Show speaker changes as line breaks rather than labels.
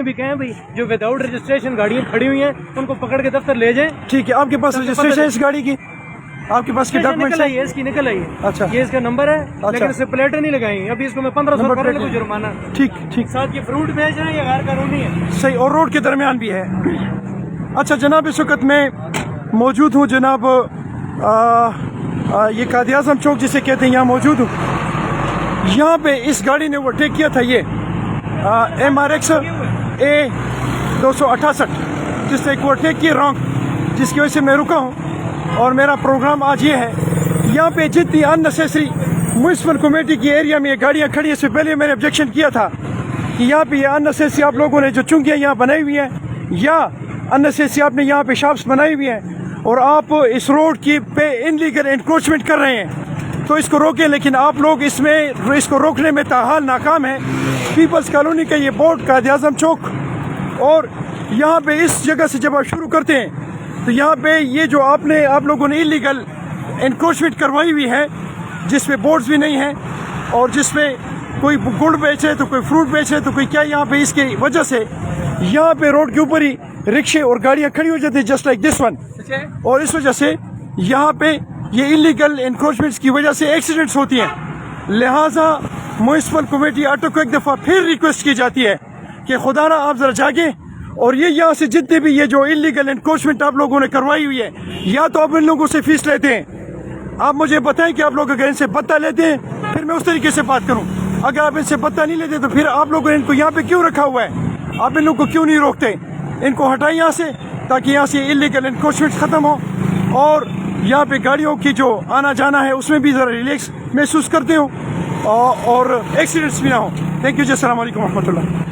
بھی کہیں بھائی جو وداؤٹ رجسٹریشن گاڑیاں کھڑی ہوئی ہیں ان کو پکڑ کے دفتر لے جائیں.
ٹھیک ہے, آپ کے پاس رجسٹریشن ہے اس گاڑی کی؟ آپ کے پاس کے ڈاکومنٹس ہیں؟
اس کی نکل آئی ہے.
اچھا,
یہ اس کا نمبر ہے لیکن اس سے پلیٹیں نہیں لگائی. ابھی اس کو میں 1500 کر رہا ہوں جرمانہ.
ٹھیک ٹھیک.
ساتھ یہ فروٹ بیچ رہے ہیں, یہ غیر قانونی ہے.
صحیح, اور روڈ کے درمیان بھی ہے. اچھا جناب, اس وقت میں موجود ہوں جناب یہ قائد اعظم چوک جسے کہتے ہیں, یہاں موجود ہوں. یہاں پہ اس گاڑی نے اوورٹیک کیا تھا, یہ MRX A268 جس نے اوورٹیک کی رانگ, جس کی وجہ سے میں رکا ہوں. اور میرا پروگرام آج یہ ہے, یہاں پہ جتنی اننیسیسری میونسپل کمیٹی کی ایریا میں یہ گاڑیاں کھڑی ہیں, اس سے پہلے میں نے آبجیکشن کیا تھا کہ یہاں پہ یہ اننیسیسری آپ لوگوں نے جو چنگیاں یہاں بنائی ہوئی ہیں یا اننیسیسری آپ نے یہاں پہ شاپس بنائی ہوئی ہیں اور آپ اس روڈ کی پہ انلیگل انکروچمنٹ کر رہے ہیں, تو اس کو روکیں. لیکن آپ لوگ اس کو روکنے میں تاحال ناکام ہیں. پیپلز کالونی کا یہ بورڈ قائد اعظم چوک, اور یہاں پہ اس جگہ سے جب آپ شروع کرتے ہیں تو یہاں پہ یہ جو آپ لوگوں نے انلیگل انکروچمنٹ کروائی ہوئی ہے, جس میں بورڈز بھی نہیں ہیں اور جس میں کوئی گڑ بیچ رہے تو کوئی فروٹ بیچ رہے تو کوئی کیا, یہاں پہ اس کی وجہ سے یہاں پہ روڈ کے اوپر ہی رکشے اور گاڑیاں کھڑی ہو جاتی ہیں جسٹ لائک دس ون. اور اس وجہ سے یہاں پہ یہ انلیگل انکروچمنٹس کی وجہ سے ایکسیڈنٹس ہوتی ہیں. لہٰذا میونسپل کمیٹی آٹو کو ایک دفعہ پھر ریکویسٹ کی جاتی ہے کہ خدا نہ آپ ذرا جاگیں, اور یہ یہاں سے جتنے بھی یہ جو انلیگل انکروچمنٹ آپ لوگوں نے کروائی ہوئی ہے, یا تو آپ ان لوگوں سے فیس لیتے ہیں, آپ مجھے بتائیں کہ آپ لوگ اگر ان سے پتہ لیتے ہیں پھر میں اس طریقے سے بات کروں. اگر آپ ان سے پتہ نہیں لیتے تو پھر آپ لوگوں نے ان کو یہاں پہ کیوں رکھا ہوا ہے؟ آپ ان لوگوں کو کیوں نہیں روکتے؟ ان کو ہٹائیں یہاں سے تاکہ یہاں سے انلیگل انکروچمنٹ ختم ہو اور یہاں پہ گاڑیوں کی جو آنا جانا ہے اس میں بھی ذرا ریلیکس محسوس کرتے ہو اور ایکسیڈنٹس بھی نہ ہو. تھینک یو جی, السلام علیکم و رحمۃ اللہ.